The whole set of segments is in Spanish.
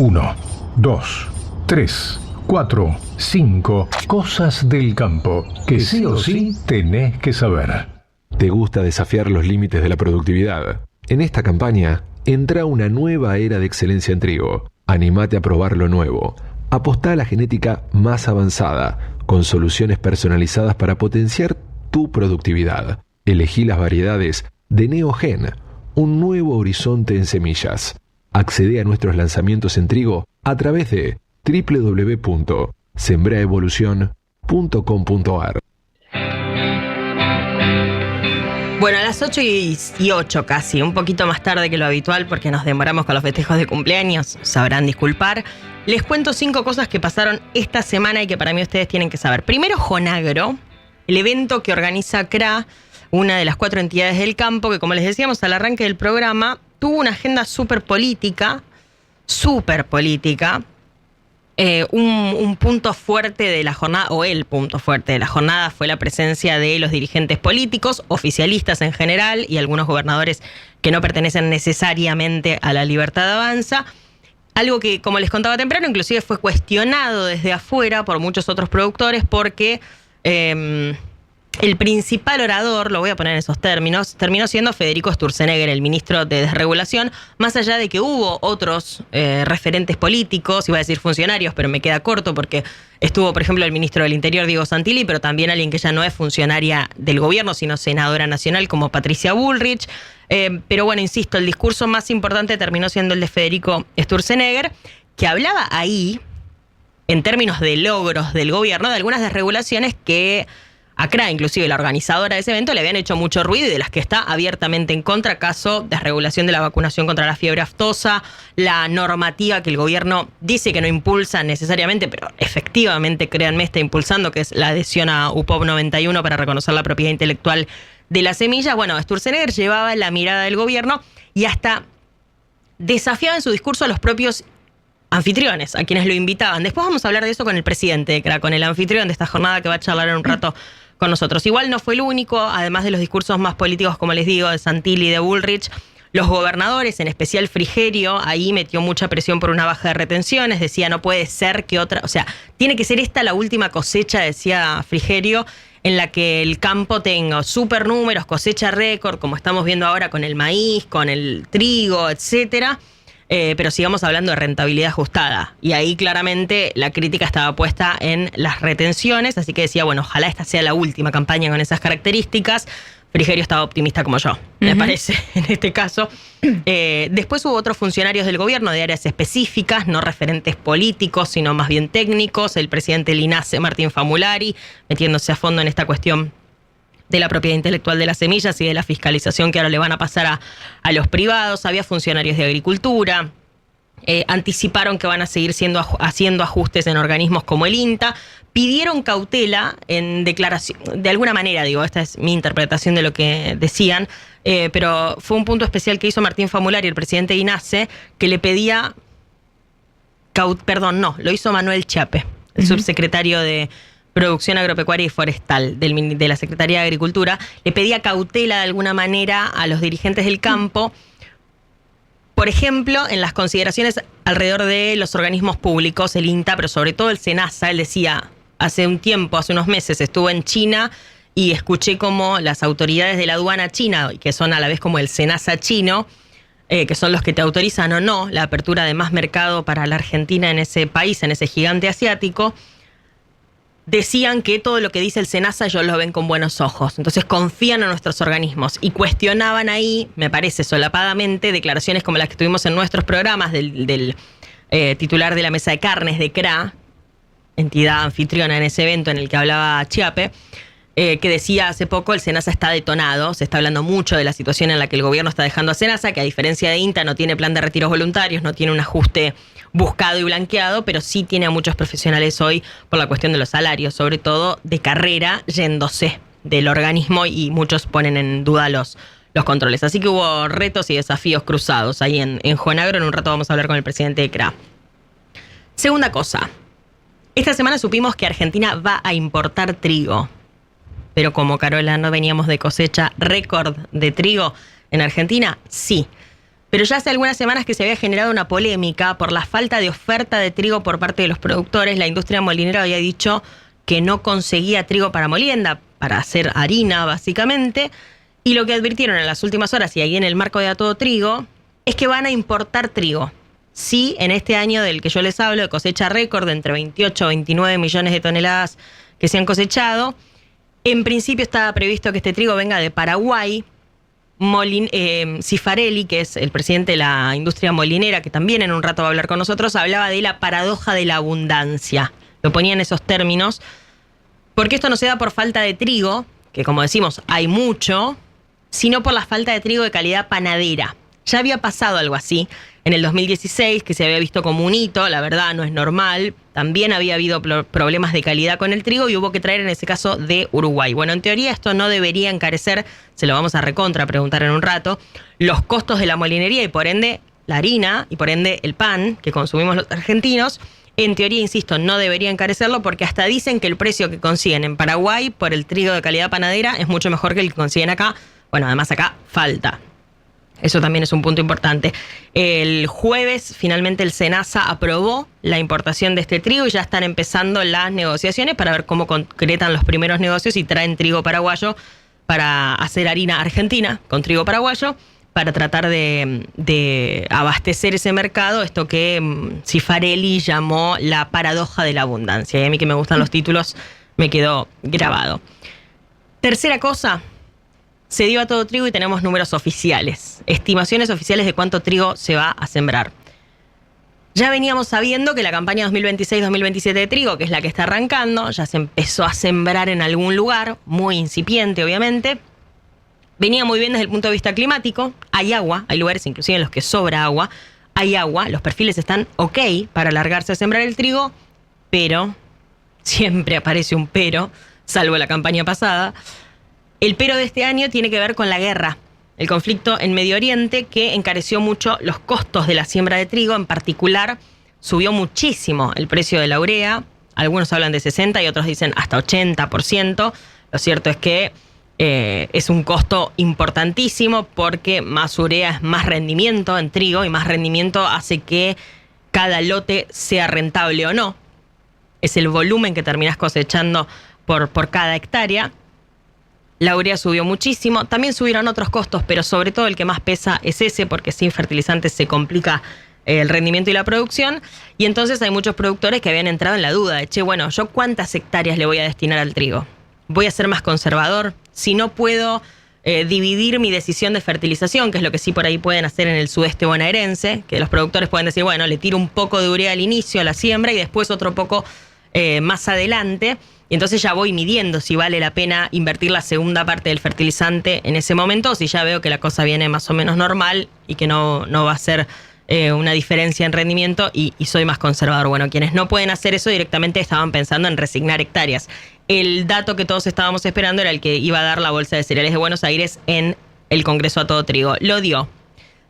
1, 2, 3, 4, 5 cosas del campo que sí o sí tenés que saber. ¿Te gusta desafiar los límites de la productividad? En esta campaña, entra una nueva era de excelencia en trigo. Animate a probar lo nuevo. Apostá a la genética más avanzada, con soluciones personalizadas para potenciar tu productividad. Elegí las variedades de Neogen, un nuevo horizonte en semillas. Accede a nuestros lanzamientos en trigo a través de www.sembraevolucion.com.ar. Bueno, a las 8:08 casi, un poquito más tarde que lo habitual porque nos demoramos con los festejos de cumpleaños, sabrán disculpar. Les cuento 5 cosas que pasaron esta semana y que para mí ustedes tienen que saber. Primero, Jonagro, el evento que organiza CRA, una de las 4 entidades del campo, que como les decíamos al arranque del programa, tuvo una agenda súper política. Un punto fuerte de la jornada, o el punto fuerte de la jornada, fue la presencia de los dirigentes políticos, oficialistas en general, y algunos gobernadores que no pertenecen necesariamente a la Libertad Avanza. Algo que, como les contaba temprano, inclusive fue cuestionado desde afuera por muchos otros productores porque el principal orador, lo voy a poner en esos términos, terminó siendo Federico Sturzenegger, el ministro de Desregulación, más allá de que hubo otros referentes políticos, iba a decir funcionarios, pero me queda corto porque estuvo, por ejemplo, el ministro del Interior, Diego Santilli, pero también alguien que ya no es funcionaria del gobierno, sino senadora nacional, como Patricia Bullrich. Pero bueno, insisto, el discurso más importante terminó siendo el de Federico Sturzenegger, que hablaba ahí, en términos de logros del gobierno, de algunas desregulaciones que a CRA, inclusive la organizadora de ese evento, le habían hecho mucho ruido y de las que está abiertamente en contra, caso desregulación de la vacunación contra la fiebre aftosa, la normativa que el gobierno dice que no impulsa necesariamente, pero efectivamente, créanme, está impulsando, que es la adhesión a UPOV 91 para reconocer la propiedad intelectual de las semillas. Bueno, Sturzenegger llevaba la mirada del gobierno y hasta desafiaba en su discurso a los propios anfitriones, a quienes lo invitaban. Después vamos a hablar de eso con el presidente de CRA, con el anfitrión de esta jornada que va a charlar en un rato con nosotros. Igual no fue el único, además de los discursos más políticos, como les digo, de Santilli y de Bullrich, los gobernadores, en especial Frigerio, ahí metió mucha presión por una baja de retenciones, decía no puede ser que otra, o sea, tiene que ser esta la última cosecha, decía Frigerio, en la que el campo tenga super números, cosecha récord, como estamos viendo ahora con el maíz, con el trigo, etcétera. Pero sigamos hablando de rentabilidad ajustada. Y ahí claramente la crítica estaba puesta en las retenciones, así que decía, bueno, ojalá esta sea la última campaña con esas características. Frigerio estaba optimista como yo, me parece, en este caso. Después hubo otros funcionarios del gobierno de áreas específicas, no referentes políticos, sino más bien técnicos. El presidente del INASE, Martín Famulari, metiéndose a fondo en esta cuestión de la propiedad intelectual de las semillas y de la fiscalización que ahora le van a pasar a los privados. Había funcionarios de agricultura, anticiparon que van a seguir haciendo ajustes en organismos como el INTA, pidieron cautela en declaración, de alguna manera, digo, esta es mi interpretación de lo que decían, pero fue un punto especial que hizo Martín Famulari, el presidente de INASE, que le pedía, lo hizo Manuel Chiappe, el subsecretario de Producción Agropecuaria y Forestal de la Secretaría de Agricultura, le pedía cautela de alguna manera a los dirigentes del campo, por ejemplo, en las consideraciones alrededor de los organismos públicos, el INTA, pero sobre todo el SENASA. Él decía, hace unos meses estuve en China y escuché cómo las autoridades de la aduana china, que son a la vez como el SENASA chino, que son los que te autorizan o no la apertura de más mercado para la Argentina en ese país, en ese gigante asiático, decían que todo lo que dice el SENASA ellos lo ven con buenos ojos. Entonces confían en nuestros organismos y cuestionaban ahí, me parece solapadamente, declaraciones como las que tuvimos en nuestros programas del titular de la mesa de carnes de CRA, entidad anfitriona en ese evento en el que hablaba Chiappe, que decía hace poco el SENASA está detonado. Se está hablando mucho de la situación en la que el gobierno está dejando a SENASA, que a diferencia de INTA no tiene plan de retiros voluntarios, no tiene un ajuste buscado y blanqueado, pero sí tiene a muchos profesionales hoy por la cuestión de los salarios, sobre todo de carrera, yéndose del organismo, y muchos ponen en duda los controles. Así que hubo retos y desafíos cruzados ahí en Jonagro. En un rato vamos a hablar con el presidente de CRA. Segunda cosa, esta semana supimos que Argentina va a importar trigo. Pero como, Carola, no veníamos de cosecha récord de trigo en Argentina, sí. pero ya hace algunas semanas que se había generado una polémica por la falta de oferta de trigo por parte de los productores. La industria molinera había dicho que no conseguía trigo para molienda, para hacer harina básicamente, y lo que advirtieron en las últimas horas, y ahí en el marco de A Todo Trigo, es que van a importar trigo. Sí, en este año del que yo les hablo, de cosecha récord de entre 28 y 29 millones de toneladas que se han cosechado, en principio estaba previsto que este trigo venga de Paraguay. Cifarelli, que es el presidente de la industria molinera, que también en un rato va a hablar con nosotros, hablaba de la paradoja de la abundancia. Lo ponía en esos términos, porque esto no se da por falta de trigo, que como decimos hay mucho, sino por la falta de trigo de calidad panadera. Ya había pasado algo así en el 2016, que se había visto como un hito, la verdad no es normal. También había habido problemas de calidad con el trigo y hubo que traer en ese caso de Uruguay. Bueno, en teoría esto no debería encarecer, se lo vamos a preguntar en un rato, los costos de la molinería y por ende la harina y por ende el pan que consumimos los argentinos. En teoría, insisto, no debería encarecerlo porque hasta dicen que el precio que consiguen en Paraguay por el trigo de calidad panadera es mucho mejor que el que consiguen acá. Bueno, además acá falta. Eso también es un punto importante. El jueves, finalmente, el SENASA aprobó la importación de este trigo y ya están empezando las negociaciones para ver cómo concretan los primeros negocios y traen trigo paraguayo para hacer harina argentina con trigo paraguayo, para tratar de abastecer ese mercado, esto que Cifarelli llamó la paradoja de la abundancia. Y a mí que me gustan los títulos, me quedó grabado. Tercera cosa. Se dio A Todo Trigo y tenemos números oficiales, estimaciones oficiales de cuánto trigo se va a sembrar. Ya veníamos sabiendo que la campaña 2026-2027 de trigo, que es la que está arrancando, ya se empezó a sembrar en algún lugar, muy incipiente obviamente. Venía muy bien desde el punto de vista climático, hay agua, hay lugares inclusive en los que sobra agua, hay agua, los perfiles están ok para largarse a sembrar el trigo, pero, siempre aparece un pero, salvo la campaña pasada. El pero de este año tiene que ver con la guerra, el conflicto en Medio Oriente que encareció mucho los costos de la siembra de trigo. En particular, subió muchísimo el precio de la urea. Algunos hablan de 60% y otros dicen hasta 80%. Lo cierto es que es un costo importantísimo porque más urea es más rendimiento en trigo y más rendimiento hace que cada lote sea rentable o no. Es el volumen que terminás cosechando por cada hectárea. La urea subió muchísimo, también subieron otros costos, pero sobre todo el que más pesa es ese, porque sin fertilizantes se complica el rendimiento y la producción. Y entonces hay muchos productores que habían entrado en la duda de, che, bueno, ¿yo cuántas hectáreas le voy a destinar al trigo? ¿Voy a ser más conservador? Si no puedo dividir mi decisión de fertilización, que es lo que sí por ahí pueden hacer en el sudeste bonaerense, que los productores pueden decir, bueno, le tiro un poco de urea al inicio a la siembra y después otro poco más adelante. Y entonces ya voy midiendo si vale la pena invertir la segunda parte del fertilizante en ese momento, o si ya veo que la cosa viene más o menos normal y que no va a ser una diferencia en rendimiento y soy más conservador. Bueno, quienes no pueden hacer eso directamente estaban pensando en resignar hectáreas. El dato que todos estábamos esperando era el que iba a dar la Bolsa de Cereales de Buenos Aires en el Congreso A Todo Trigo. Lo dio.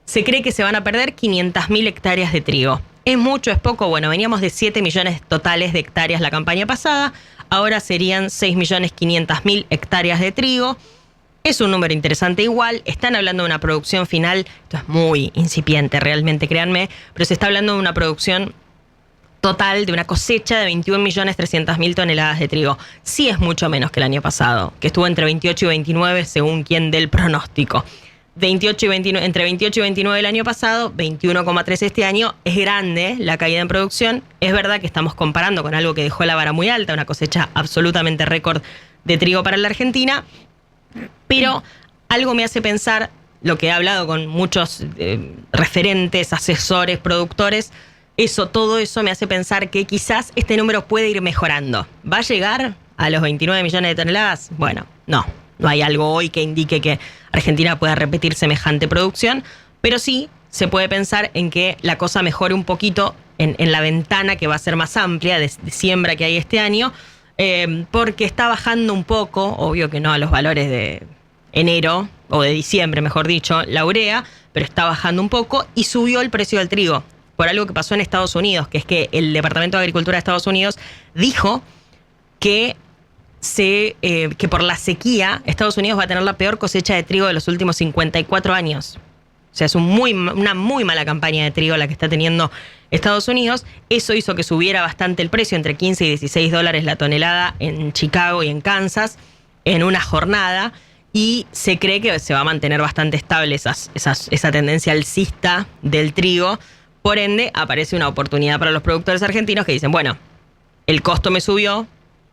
Se cree que se van a perder 500.000 hectáreas de trigo. ¿Es mucho, es poco? Bueno, veníamos de 7 millones totales de hectáreas la campaña pasada. Ahora serían 6.500.000 hectáreas de trigo. Es un número interesante igual. Están hablando de una producción final, esto es muy incipiente realmente, créanme, pero se está hablando de una producción total, de una cosecha de 21.300.000 toneladas de trigo. Sí es mucho menos que el año pasado, que estuvo entre 28 y 29 según quien dé el pronóstico. Entre 28 y 29 el año pasado, 21,3 este año. Es grande la caída en producción. Es verdad que estamos comparando con algo que dejó la vara muy alta, una cosecha absolutamente récord de trigo para la Argentina, pero algo me hace pensar, lo que he hablado con muchos referentes, asesores, productores, todo eso me hace pensar que quizás este número puede ir mejorando. ¿Va a llegar a los 29 millones de toneladas? Bueno, no hay algo hoy que indique que Argentina pueda repetir semejante producción, pero sí se puede pensar en que la cosa mejore un poquito en la ventana que va a ser más amplia de siembra que hay este año, porque está bajando un poco, obvio que no a los valores de enero o de diciembre, mejor dicho, la urea, pero está bajando un poco y subió el precio del trigo por algo que pasó en Estados Unidos, que es que el Departamento de Agricultura de Estados Unidos dijo que por la sequía Estados Unidos va a tener la peor cosecha de trigo de los últimos 54 años. O sea, es una muy mala campaña de trigo la que está teniendo Estados Unidos. Eso hizo que subiera bastante el precio, entre 15 y 16 dólares la tonelada en Chicago y en Kansas, en una jornada. Y se cree que se va a mantener bastante estable esa tendencia alcista del trigo. Por ende, aparece una oportunidad para los productores argentinos que dicen, bueno, el costo me subió,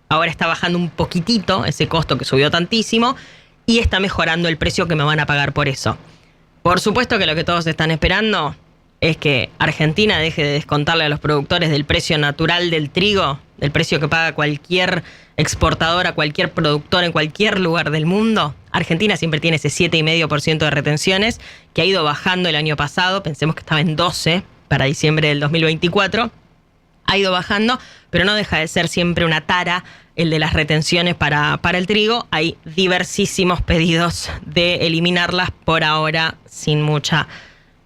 ahora está bajando un poquitito ese costo que subió tantísimo y está mejorando el precio que me van a pagar por eso. Por supuesto que lo que todos están esperando es que Argentina deje de descontarle a los productores del precio natural del trigo, del precio que paga cualquier exportador a cualquier productor en cualquier lugar del mundo. Argentina siempre tiene ese 7,5% de retenciones, que ha ido bajando el año pasado. Pensemos que estaba en 12 para diciembre del 2024. Ha ido bajando, pero no deja de ser siempre una tara el de las retenciones para el trigo. Hay diversísimos pedidos de eliminarlas, por ahora sin mucha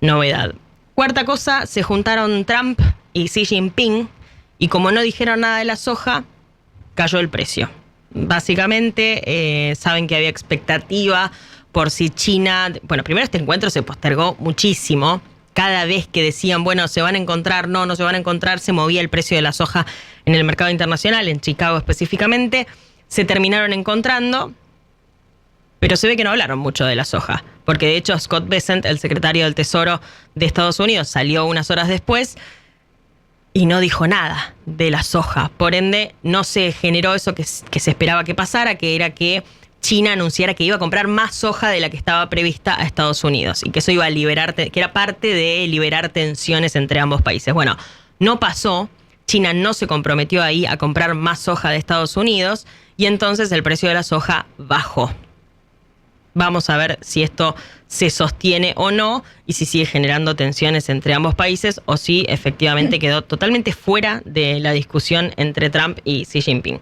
novedad. Cuarta cosa, se juntaron Trump y Xi Jinping y como no dijeron nada de la soja, cayó el precio. Básicamente, saben que había expectativa por si China... Bueno, primero este encuentro se postergó muchísimo. Cada vez que decían, bueno, se van a encontrar, no se van a encontrar, se movía el precio de la soja en el mercado internacional, en Chicago específicamente. Se terminaron encontrando, pero se ve que no hablaron mucho de la soja. Porque de hecho Scott Bessent, el secretario del Tesoro de Estados Unidos, salió unas horas después y no dijo nada de la soja. Por ende, no se generó eso que se esperaba que pasara, que era que China anunciara que iba a comprar más soja de la que estaba prevista a Estados Unidos y que eso iba a liberar, que era parte de liberar tensiones entre ambos países. Bueno, no pasó. China no se comprometió ahí a comprar más soja de Estados Unidos y entonces el precio de la soja bajó. Vamos a ver si esto se sostiene o no y si sigue generando tensiones entre ambos países o si efectivamente quedó totalmente fuera de la discusión entre Trump y Xi Jinping.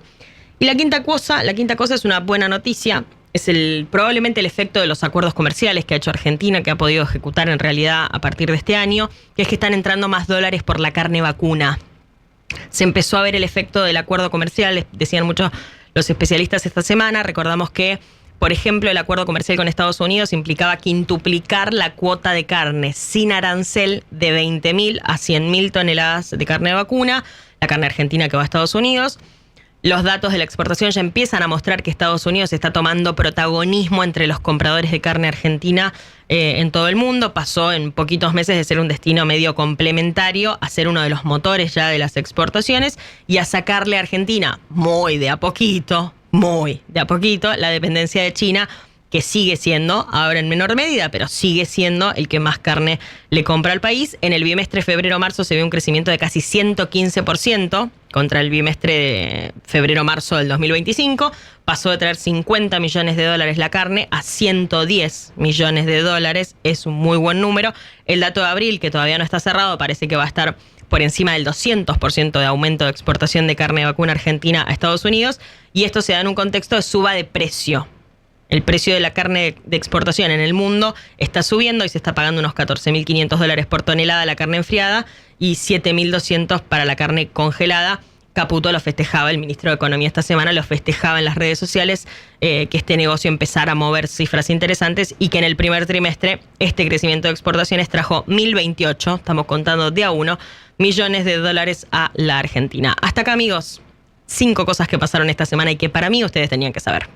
Y la quinta cosa es una buena noticia. Es probablemente el efecto de los acuerdos comerciales que ha hecho Argentina, que ha podido ejecutar en realidad a partir de este año, que es que están entrando más dólares por la carne vacuna. Se empezó a ver el efecto del acuerdo comercial, decían muchos los especialistas esta semana. Recordamos que, por ejemplo, el acuerdo comercial con Estados Unidos implicaba quintuplicar la cuota de carne sin arancel de 20.000 a 100.000 toneladas de carne de vacuna, la carne argentina que va a Estados Unidos. Los datos de la exportación ya empiezan a mostrar que Estados Unidos está tomando protagonismo entre los compradores de carne argentina en todo el mundo. Pasó en poquitos meses de ser un destino medio complementario a ser uno de los motores ya de las exportaciones y a sacarle a Argentina muy de a poquito, la dependencia de China, que sigue siendo, ahora en menor medida, pero sigue siendo el que más carne le compra al país. En el bimestre febrero-marzo se ve un crecimiento de casi 115% contra el bimestre de febrero-marzo del 2025. Pasó de traer 50 millones de dólares la carne a 110 millones de dólares. Es un muy buen número. El dato de abril, que todavía no está cerrado, parece que va a estar por encima del 200% de aumento de exportación de carne de vacuna argentina a Estados Unidos. Y esto se da en un contexto de suba de precio. El precio de la carne de exportación en el mundo está subiendo y se está pagando unos 14.500 dólares por tonelada la carne enfriada y 7.200 para la carne congelada. Caputo lo festejaba, el ministro de Economía esta semana lo festejaba en las redes sociales, que este negocio empezara a mover cifras interesantes y que en el primer trimestre este crecimiento de exportaciones trajo 1.028, estamos contando de a uno, millones de dólares a la Argentina. Hasta acá, amigos, 5 cosas que pasaron esta semana y que para mí ustedes tenían que saber.